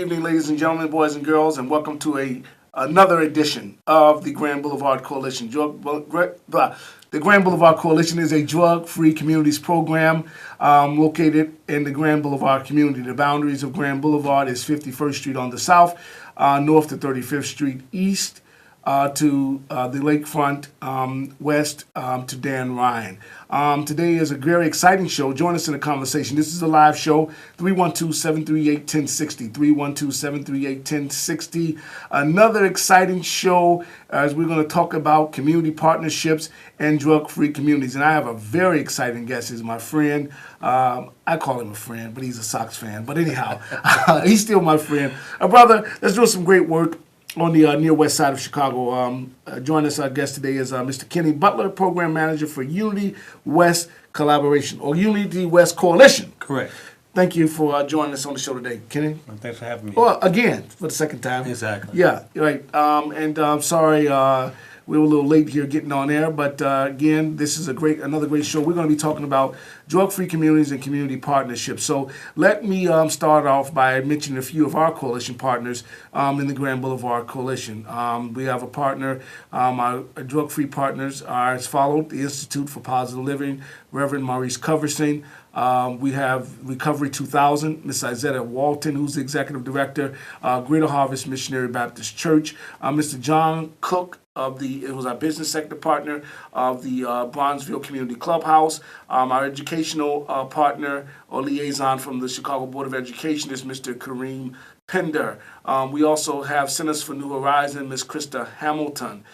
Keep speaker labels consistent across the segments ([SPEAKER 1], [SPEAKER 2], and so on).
[SPEAKER 1] evening, ladies and gentlemen, boys and girls, and welcome to another edition of the Grand Boulevard Coalition. The Grand Boulevard Coalition is a drug-free communities program located in the Grand Boulevard community. The boundaries of Grand Boulevard is 51st Street on the south, north to 35th Street east, to the lakefront, west to Dan Ryan. Today is a very exciting show. Join us in the conversation. This is a live show, 312-738-1060, 312-738-1060. Another exciting show as we're going to talk about community partnerships and drug-free communities. And I have a very exciting guest. He's my friend. I call him a friend, but he's a Sox fan. But anyhow, he's still my friend. A brother that's doing some great work on the near west side of Chicago. Join us, our guest today is Mr. Kenny Butler, Program Manager for Unity West Collaboration, or Unity West Coalition.
[SPEAKER 2] Correct.
[SPEAKER 1] Thank you for joining us on the show today, Kenny.
[SPEAKER 2] Well, thanks for having me.
[SPEAKER 1] Well, again, for the second time.
[SPEAKER 2] Exactly.
[SPEAKER 1] Yeah, right. Sorry we were a little late here getting on air, but again, this is another great show. We're going to be talking about drug-free communities and community partnerships. So let me start off by mentioning a few of our coalition partners in the Grand Boulevard Coalition. We have a partner, our drug-free partners are as follows: the Institute for Positive Living, Reverend Maurice Coversing. We have Recovery 2000, Ms. Izetta Walton, who's the Executive Director, Greater Harvest Missionary Baptist Church, Mr. John Cook, it was our business sector partner of the Bronzeville Community Clubhouse. Our educational partner or liaison from the Chicago Board of Education is Mr. Kareem Pender. We also have Centers for New Horizon, Ms. Krista Hamilton.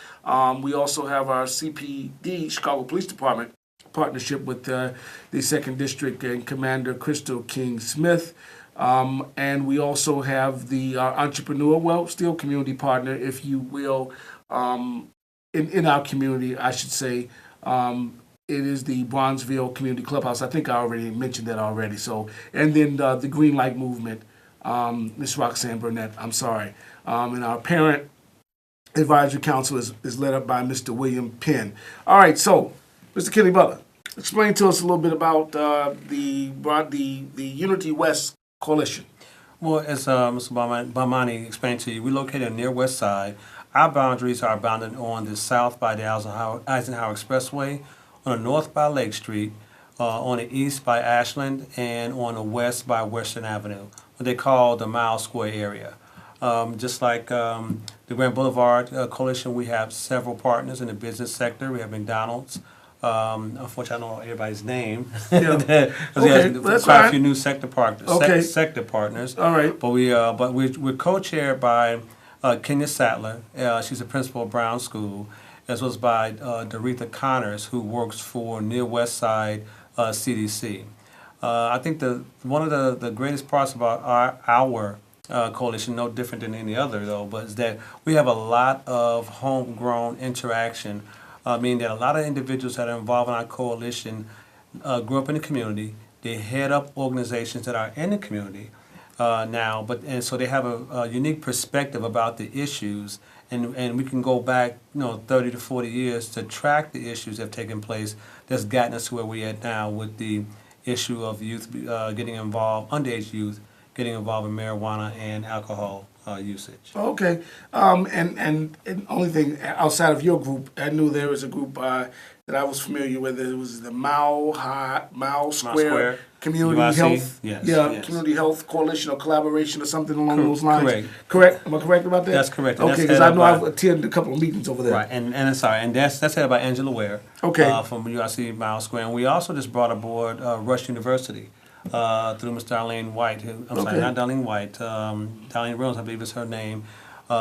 [SPEAKER 1] We also have our CPD, Chicago Police Department, partnership with the 2nd District and Commander Crystal King Smith. And we also have the entrepreneur, still community partner, if you will, in our community, I should say. It is the Bronzeville Community Clubhouse. I think I already mentioned that already. So, and then the Green Light Movement, Ms. Roxanne Burnett, I'm sorry. And our parent advisory council is led up by Mr. William Penn. All right, so, Mr. Kenny Butler, explain to us a little bit about the Unity West Coalition.
[SPEAKER 2] Well, as Mr. Bamani explained to you, we're located on near west side. Our boundaries are bounded on the south by the Eisenhower Expressway, on the north by Lake Street, on the east by Ashland, and on the west by Western Avenue, what they call the Mile Square area. Just like the Grand Boulevard Coalition, we have several partners in the business sector. We have McDonald's. Unfortunately, I don't know everybody's name.
[SPEAKER 1] Yeah.
[SPEAKER 2] Okay, there's quite a few new sector partners.
[SPEAKER 1] Okay.
[SPEAKER 2] Sector partners.
[SPEAKER 1] All right.
[SPEAKER 2] But we're co-chaired by Kenya Sattler. She's a principal of Brown School, as well as by Doretha Connors, who works for Near West Side CDC. I think one of the greatest parts about our coalition, no different than any other though, but is that we have a lot of homegrown interaction. Meaning that a lot of individuals that are involved in our coalition grew up in the community. They head up organizations that are in the community now, so they have a unique perspective about the issues, and we can go back 30 to 40 years to track the issues that have taken place that's gotten us to where we're at now with the issue of youth getting involved, underage youth getting involved in marijuana and alcohol usage.
[SPEAKER 1] Okay. And only thing outside of your group, I knew there was a group that I was familiar with. It was the Mile Square Community
[SPEAKER 2] UIC?
[SPEAKER 1] Health.
[SPEAKER 2] Yes.
[SPEAKER 1] Community Health Coalition or Collaboration or something along those
[SPEAKER 2] Correct.
[SPEAKER 1] lines. Correct? Am I correct about that?
[SPEAKER 2] That's correct.
[SPEAKER 1] Okay, because I know I've attended a couple of meetings over there.
[SPEAKER 2] Right, and that's headed by Angela Ware.
[SPEAKER 1] Okay.
[SPEAKER 2] From UIC Mile Square, and we also just brought aboard Rush University. Through Miss Darlene White, not Darlene White, Darlene Rose, I believe is her name,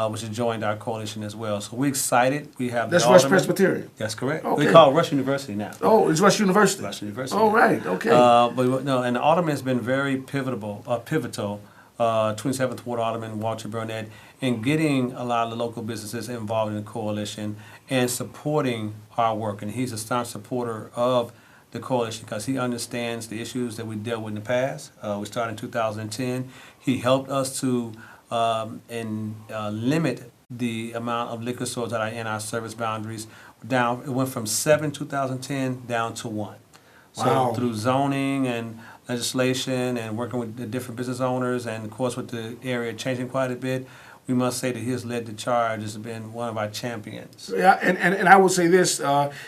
[SPEAKER 2] which has joined our coalition as well. So we're excited. We have
[SPEAKER 1] That's Rush Presbyterian.
[SPEAKER 2] That's correct.
[SPEAKER 1] Okay.
[SPEAKER 2] We call it Rush University now.
[SPEAKER 1] Oh, it's Rush University.
[SPEAKER 2] Rush University.
[SPEAKER 1] Oh, right. Okay.
[SPEAKER 2] And the Alderman has been very pivotal. 27th Ward Alderman Walter Burnett in getting a lot of the local businesses involved in the coalition and supporting our work. And he's a staunch supporter of the coalition because he understands the issues that we dealt with in the past. We started in 2010. He helped us to limit the amount of liquor stores that are in our service boundaries down. It went from 7 in 2010 down to 1. So
[SPEAKER 1] Wow.
[SPEAKER 2] through zoning and legislation and working with the different business owners, and of course with the area changing quite a bit, we must say that he has led the charge. Has been one of our champions.
[SPEAKER 1] Yeah, and I will say this,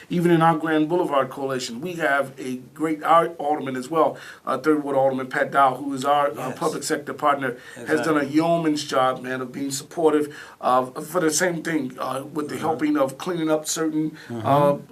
[SPEAKER 1] even in our Grand Boulevard Coalition, we have a great, our alderman as well, Third Ward Alderman Pat Dow, who is our
[SPEAKER 2] Yes.
[SPEAKER 1] public sector partner, has
[SPEAKER 2] Exactly.
[SPEAKER 1] done a yeoman's job, man, of being supportive for the same thing, with the helping of cleaning up certain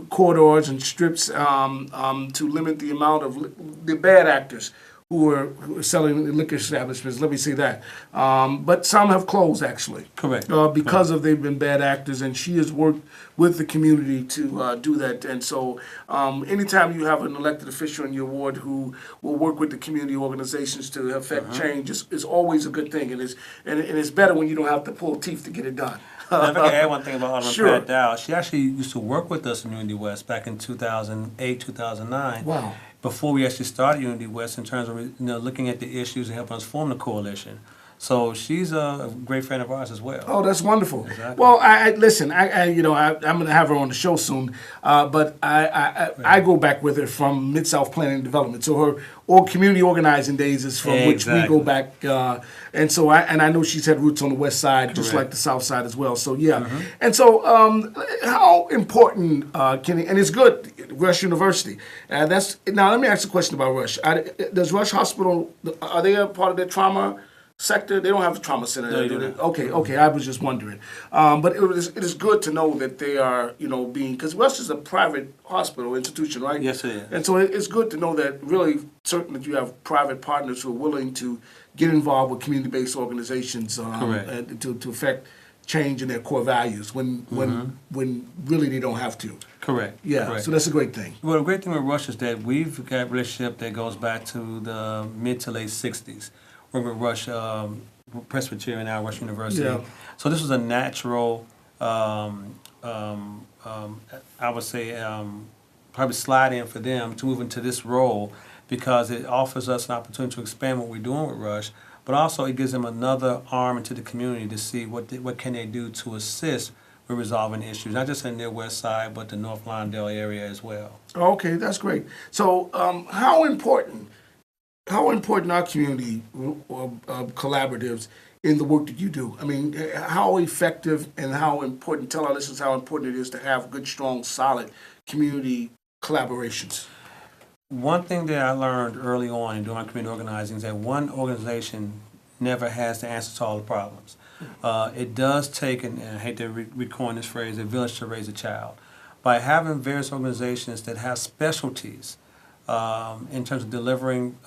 [SPEAKER 1] corridors and strips to limit the amount of the bad actors who are selling liquor establishments. Let me say that. But some have closed, actually.
[SPEAKER 2] Correct.
[SPEAKER 1] Because of they've been bad actors, and she has worked with the community to do that. And so, anytime you have an elected official in your ward who will work with the community organizations to affect change, is always a good thing. And it's better when you don't have to pull teeth to get it done.
[SPEAKER 2] Now, if I can add one thing about Alderman
[SPEAKER 1] Sure.
[SPEAKER 2] Pat Dow, she actually used to work with us in Unity West back in 2008, 2009.
[SPEAKER 1] Wow.
[SPEAKER 2] Before we actually started Unity West, in terms of looking at the issues and helping us form the coalition. So she's a great friend of ours as well.
[SPEAKER 1] Oh, that's wonderful.
[SPEAKER 2] Exactly.
[SPEAKER 1] Well, I listen. I'm going to have her on the show soon. But I go back with her from Mid South Planning and Development. So her community organizing days is from which we go back. And so I know she's had roots on the West Side, just
[SPEAKER 2] Correct.
[SPEAKER 1] like the South Side as well. So yeah. And so how important can and it's good. Rush University. That's now. Let me ask a question about Rush. Does Rush Hospital, are they a part of the trauma sector? They don't have a trauma center.
[SPEAKER 2] No, they
[SPEAKER 1] do
[SPEAKER 2] do
[SPEAKER 1] they?
[SPEAKER 2] not.
[SPEAKER 1] Okay. I was just wondering. But it is good to know that they are, being, because Rush is a private hospital institution, right?
[SPEAKER 2] Yes, it is.
[SPEAKER 1] And so it's good to know that really certain that you have private partners who are willing to get involved with community-based organizations
[SPEAKER 2] Correct.
[SPEAKER 1] and to affect change in their core values when really they don't have to.
[SPEAKER 2] Correct.
[SPEAKER 1] Yeah,
[SPEAKER 2] Correct.
[SPEAKER 1] so that's a great thing.
[SPEAKER 2] Well, the great thing with Rush is that we've got a relationship that goes back to the mid to late 60s. We're with Rush Presbyterian, now Rush University.
[SPEAKER 1] Yeah.
[SPEAKER 2] So this was a natural, I would say, probably slide in for them to move into this role, because it offers us an opportunity to expand what we're doing with Rush, but also it gives them another arm into the community to see what can they do to assist with resolving issues, not just in their West Side, but the North Lawndale area as well.
[SPEAKER 1] Okay, that's great. So how important are community collaboratives in the work that you do? I mean, how effective and how important, tell our listeners how important it is to have good, strong, solid community collaborations.
[SPEAKER 2] One thing that I learned early on in doing my community organizing is that one organization never has the answer to all the problems. It does take, and I hate to recoin this phrase, a village to raise a child. By having various organizations that have specialties in terms of delivering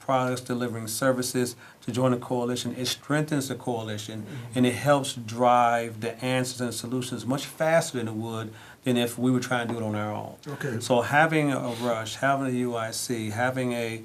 [SPEAKER 2] products, delivering services to join a coalition, it strengthens the coalition, and it helps drive the answers and solutions much faster than it would than if we were trying to do it on our own.
[SPEAKER 1] Okay.
[SPEAKER 2] So having a Rush, having a UIC, having a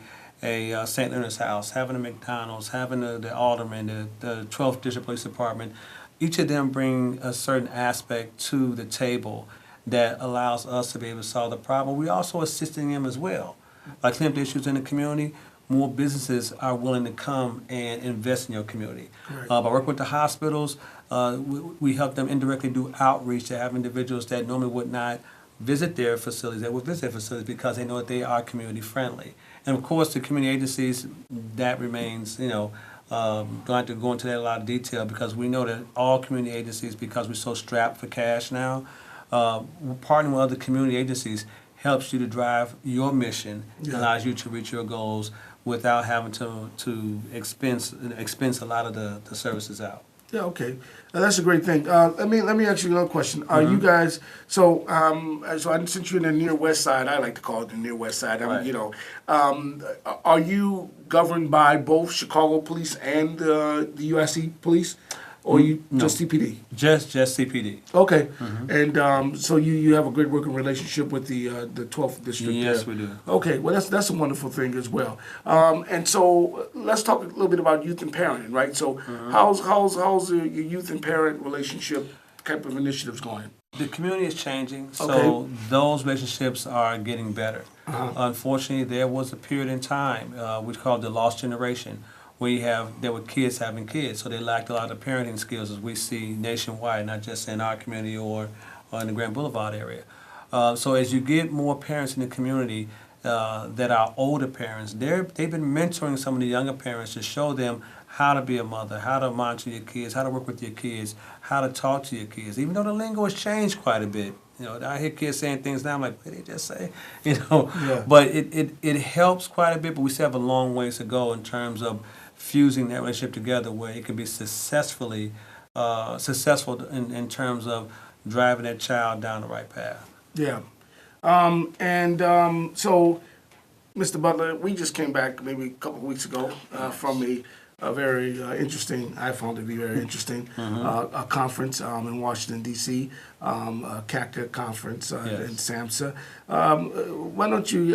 [SPEAKER 2] St. Leonard's House, having a McDonald's, having the Alderman, the 12th District Police Department, each of them bring a certain aspect to the table that allows us to be able to solve the problem. We're also assisting them as well. Like cleaning up the issues in the community, more businesses are willing to come and invest in your community.
[SPEAKER 1] Right.
[SPEAKER 2] By working with the hospitals, we help them indirectly do outreach to have individuals that normally would not visit their facilities, that would visit their facilities because they know that they are community friendly. And of course, the community agencies, that remains, don't have to go into that in a lot of detail, because we know that all community agencies, because we're so strapped for cash now, partnering with other community agencies helps you to drive your mission,
[SPEAKER 1] Yeah.
[SPEAKER 2] allows you to reach your goals without having to expense a lot of the services out.
[SPEAKER 1] Yeah, okay. That's a great thing. Let me ask you another question. Are you guys so since you're in the near West Side, I like to call it the near West Side.
[SPEAKER 2] Right.
[SPEAKER 1] Are you governed by both Chicago Police and the UIC Police, or you
[SPEAKER 2] No.
[SPEAKER 1] just CPD?
[SPEAKER 2] Just CPD.
[SPEAKER 1] Okay, and so you have a great working relationship with the 12th district.
[SPEAKER 2] Yes,
[SPEAKER 1] there.
[SPEAKER 2] we do.
[SPEAKER 1] Okay, well that's a wonderful thing as well. And so let's talk a little bit about youth and parenting, right? So how's your youth and parent relationship type of initiatives going?
[SPEAKER 2] The community is changing, so
[SPEAKER 1] Okay.
[SPEAKER 2] those relationships are getting better. Unfortunately, there was a period in time, we call it the lost generation, where there were kids having kids, so they lacked a lot of parenting skills, as we see nationwide, not just in our community or in the Grand Boulevard area. So as you get more parents in the community, that our older parents, they've been mentoring some of the younger parents to show them how to be a mother, how to monitor your kids, how to work with your kids, how to talk to your kids. Even though the lingo has changed quite a bit, I hear kids saying things now. I'm like, what did they just say?
[SPEAKER 1] Yeah.
[SPEAKER 2] But it helps quite a bit. But we still have a long ways to go in terms of fusing that relationship together, where it can be successful in terms of driving that child down the right path.
[SPEAKER 1] Yeah. So, Mr. Butler, we just came back maybe a couple of weeks ago from a very interesting, I found it to be very interesting, a conference in Washington, D.C., CACA conference in SAMHSA. Why don't you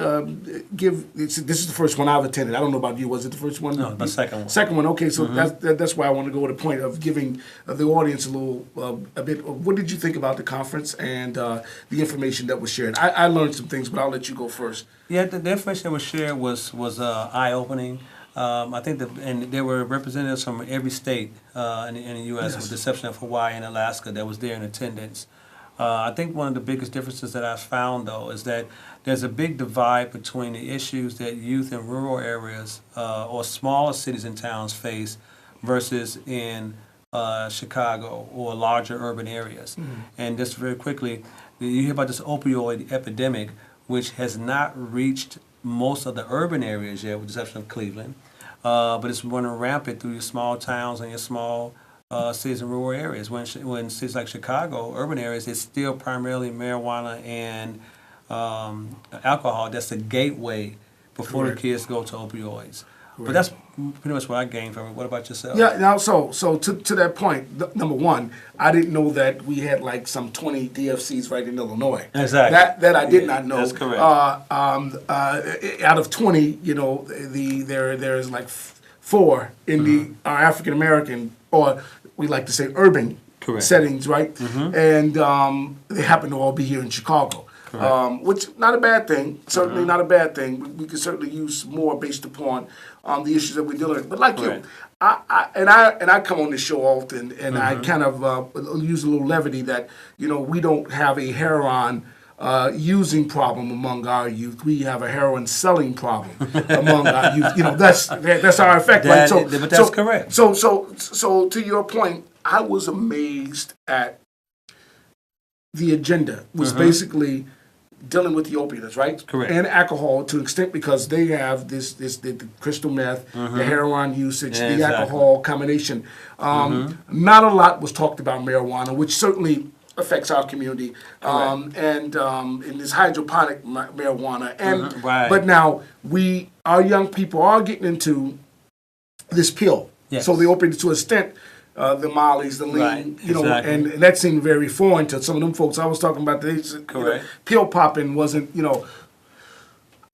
[SPEAKER 1] this is the first one I've attended. I don't know about you. Was it the first one?
[SPEAKER 2] No, the second one.
[SPEAKER 1] Second one, okay. So that's why I want to go to the point of giving the audience a bit. What did you think about the conference and the information that was shared? I learned some things, but I'll let you go first.
[SPEAKER 2] Yeah, the information that was shared was eye-opening. I think and there were representatives from every state in the U.S., with the exception of Hawaii and Alaska, that was there in attendance. I think one of the biggest differences that I found, though, is that there's a big divide between the issues that youth in rural areas or smaller cities and towns face versus in Chicago or larger urban areas. Mm-hmm. And just very quickly, you hear about this opioid epidemic, which has not reached most of the urban areas yet, with the exception of Cleveland, but it's running rampant through your small towns and your small cities and rural areas. When cities like Chicago, urban areas, it's still primarily marijuana and alcohol. That's the gateway before
[SPEAKER 1] Correct.
[SPEAKER 2] the kids go to opioids.
[SPEAKER 1] Correct.
[SPEAKER 2] But that's pretty much what I gained from it. What about yourself?
[SPEAKER 1] Yeah. Now, so to that point, number one, I didn't know that we had like some 20 DFCs right in Illinois.
[SPEAKER 2] Exactly.
[SPEAKER 1] That I did not know.
[SPEAKER 2] That's correct.
[SPEAKER 1] Out of 20, there's like 4 in the African American, or we like to say urban
[SPEAKER 2] Correct.
[SPEAKER 1] settings, right?
[SPEAKER 2] Mm-hmm.
[SPEAKER 1] And they happen to all be here in Chicago. Which not a bad thing. Certainly not a bad thing. We could certainly use more based upon the issues that we're dealing with. But like you, I come on this show often, and I kind of use a little levity that we don't have a heroin using problem among our youth. We have a heroin selling problem among our youth. That's our effect, right?
[SPEAKER 2] But that's correct.
[SPEAKER 1] So to your point, I was amazed at the agenda was basically dealing with the opiates, right?
[SPEAKER 2] Correct.
[SPEAKER 1] And alcohol to an extent, because they have the crystal meth, the heroin usage, the alcohol combination. Not a lot was talked about marijuana, which certainly affects our community, and in this hydroponic marijuana. And but now our young people are getting into this pill.
[SPEAKER 2] Yes.
[SPEAKER 1] So the opiates to an extent. The mollies, the lean,
[SPEAKER 2] exactly.
[SPEAKER 1] and that seemed very foreign to some of them folks I was talking about. Pill popping wasn't,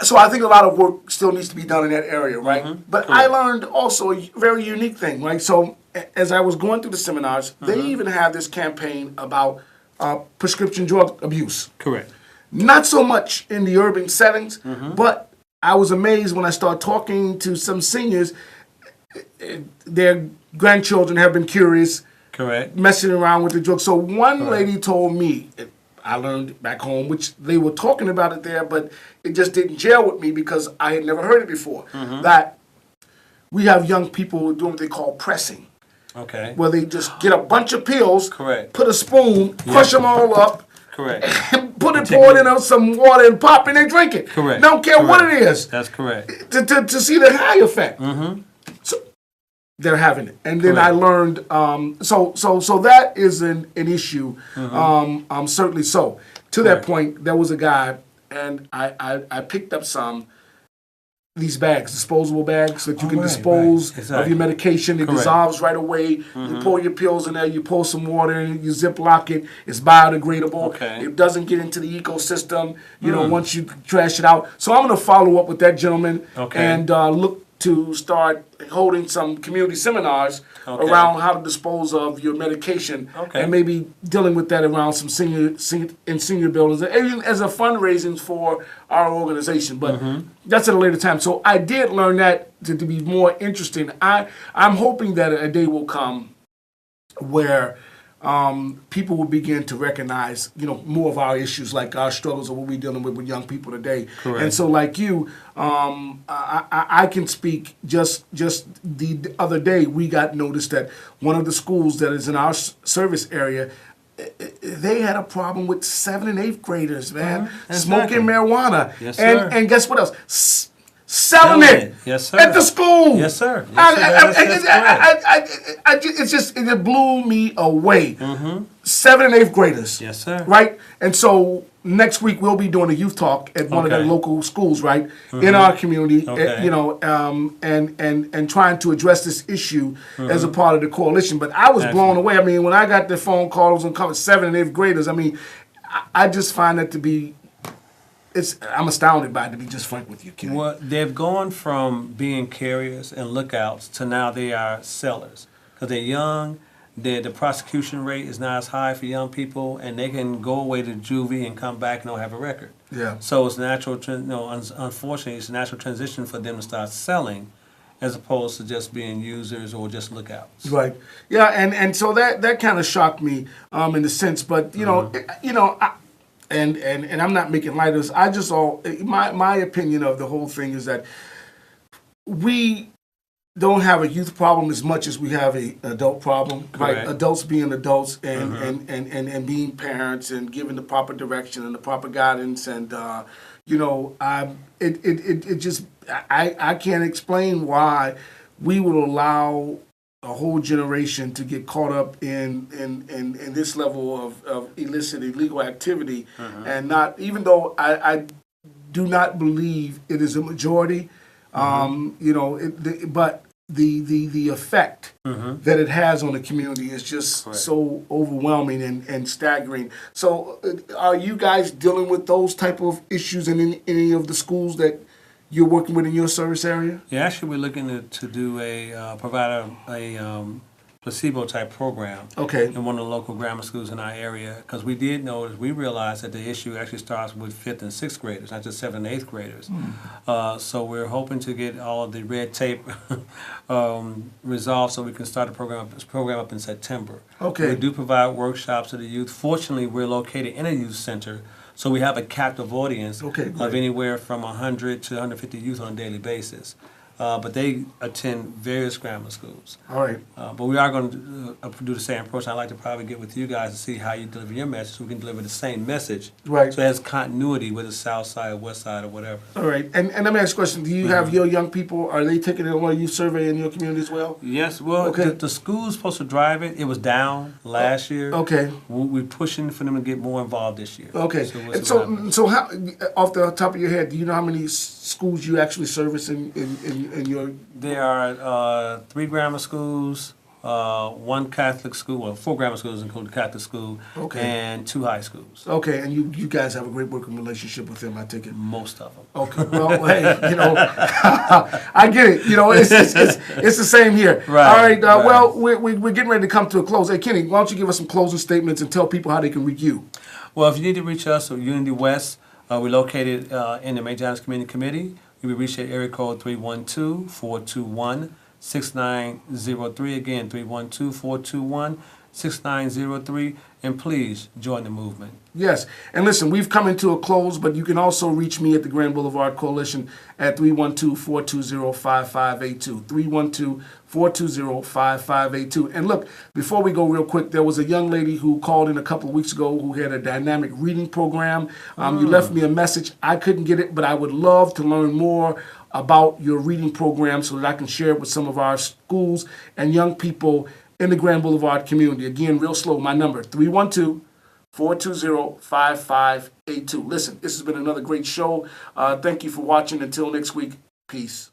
[SPEAKER 1] So I think a lot of work still needs to be done in that area, right? But I learned also a very unique thing, right? So as I was going through the seminars, they even have this campaign about prescription drug abuse.
[SPEAKER 2] Correct.
[SPEAKER 1] Not so much in the urban settings, but I was amazed when I started talking to some seniors. Their grandchildren have been curious,
[SPEAKER 2] correct,
[SPEAKER 1] messing around with the drugs. So one lady told me, I learned back home, which they were talking about it there, but it just didn't gel with me because I had never heard it before, that we have young people doing what they call pressing.
[SPEAKER 2] Okay.
[SPEAKER 1] Where they just get a bunch of pills,
[SPEAKER 2] correct,
[SPEAKER 1] put a spoon, crush them all up,
[SPEAKER 2] correct,
[SPEAKER 1] and pour it in some water and pop and they drink it.
[SPEAKER 2] Correct.
[SPEAKER 1] Don't care what it is.
[SPEAKER 2] That's correct.
[SPEAKER 1] To see the high effect. So they're having it, and then I learned. So that is an issue. Certainly so. To that point, there was a guy, and I picked up these bags, disposable bags that you can dispose of your medication. It dissolves right away. You pour your pills in there. You pour some water in it. You Ziploc it. It's biodegradable.
[SPEAKER 2] Okay.
[SPEAKER 1] It doesn't get into the ecosystem. Once you trash it out. So I'm going to follow up with that gentleman and look to start holding some community seminars around how to dispose of your medication, and maybe dealing with that around some senior buildings, as a fundraising for our organization. But that's at a later time. So I did learn that to be more interesting. I'm hoping that a day will come where people will begin to recognize, more of our issues, like our struggles of what we're dealing with young people today.
[SPEAKER 2] Correct.
[SPEAKER 1] And so, like you, I can speak. Just the other day, we got noticed that one of the schools that is in our service area, they had a problem with 7th and 8th graders, man, smoking marijuana.
[SPEAKER 2] Yes, sir.
[SPEAKER 1] And guess what else? Selling it.
[SPEAKER 2] Yes, sir.
[SPEAKER 1] At the school.
[SPEAKER 2] Yes, sir.
[SPEAKER 1] It just blew me away. 7th and 8th graders.
[SPEAKER 2] Yes, sir.
[SPEAKER 1] Right? And so next week we'll be doing a youth talk at one of the local schools, right, in our community, and trying to address this issue as a part of the coalition. But I was blown away. I mean, when I got the phone calls on 7th and 8th graders, I mean, I just find that to be, I'm astounded by it, to be just frank with you, Ken.
[SPEAKER 2] Well, they've gone from being carriers and lookouts to now they are sellers. Because they're young, the prosecution rate is not as high for young people, and they can go away to juvie and come back and don't have a record.
[SPEAKER 1] Yeah.
[SPEAKER 2] So it's natural, unfortunately, it's a natural transition for them to start selling as opposed to just being users or just lookouts.
[SPEAKER 1] Right. Yeah, and so that kind of shocked me in the sense, but, And I'm not making light of this. I just my opinion of the whole thing is that we don't have a youth problem as much as we have a adult problem.
[SPEAKER 2] Correct.
[SPEAKER 1] Right? Adults being adults and being parents and giving the proper direction and the proper guidance and I can't explain why we would allow a whole generation to get caught up in this level of illicit, illegal activity, and not, even though I do not believe it is a majority, but the effect that it has on the community is just so overwhelming and staggering. So, are you guys dealing with those type of issues in any of the schools that you're working with in your service area?
[SPEAKER 2] Yeah, actually, we're looking to do provide a placebo type program in one of the local grammar schools in our area, because we realized that the issue actually starts with 5th and 6th graders, not just 7th and 8th graders. So we're hoping to get all of the red tape resolved so we can start this program up in September.
[SPEAKER 1] Okay.
[SPEAKER 2] We do provide workshops to the youth. Fortunately, we're located in a youth center, so we have a captive audience of anywhere from 100 to 150 youth on a daily basis. But they attend various grammar schools.
[SPEAKER 1] All right.
[SPEAKER 2] But we are going to do the same approach. I'd like to probably get with you guys to see how you deliver your message so we can deliver the same message.
[SPEAKER 1] Right.
[SPEAKER 2] So it has continuity with the south side or west side or whatever.
[SPEAKER 1] All right. And let me ask a question. Do you have your young people, are they taking a youth survey in your community as well?
[SPEAKER 2] Yes. Well, the school's supposed to drive it. It was down last year.
[SPEAKER 1] Okay.
[SPEAKER 2] We're pushing for them to get more involved this year.
[SPEAKER 1] Okay. So how, off the top of your head, do you know how many schools you actually service in your...
[SPEAKER 2] There are 3 grammar schools, 1 Catholic school, well, 4 grammar schools including Catholic school, and 2 high schools.
[SPEAKER 1] Okay, and you guys have a great working relationship with them, I take it?
[SPEAKER 2] Most of them.
[SPEAKER 1] Okay, well, hey, I get it. It's the same here.
[SPEAKER 2] Right.
[SPEAKER 1] All right, well, we're getting ready to come to a close. Hey, Kenny, why don't you give us some closing statements and tell people how they can reach you?
[SPEAKER 2] Well, if you need to reach us at Unity West, we're located in the Major Islands Community Committee. You will reach at area code 312-421-6903. Again, 312-421-6903. And please join the movement.
[SPEAKER 1] Yes. And listen, we've come into a close, but you can also reach me at the Grand Boulevard Coalition at 312-420-5582. 312-420-5582. And look, before we go real quick, there was a young lady who called in a couple of weeks ago who had a dynamic reading program. You left me a message. I couldn't get it, but I would love to learn more about your reading program so that I can share it with some of our schools and young people in the Grand Boulevard community. Again, real slow, my number, 312-420-5582. Listen, this has been another great show. Thank you for watching. Until next week, peace.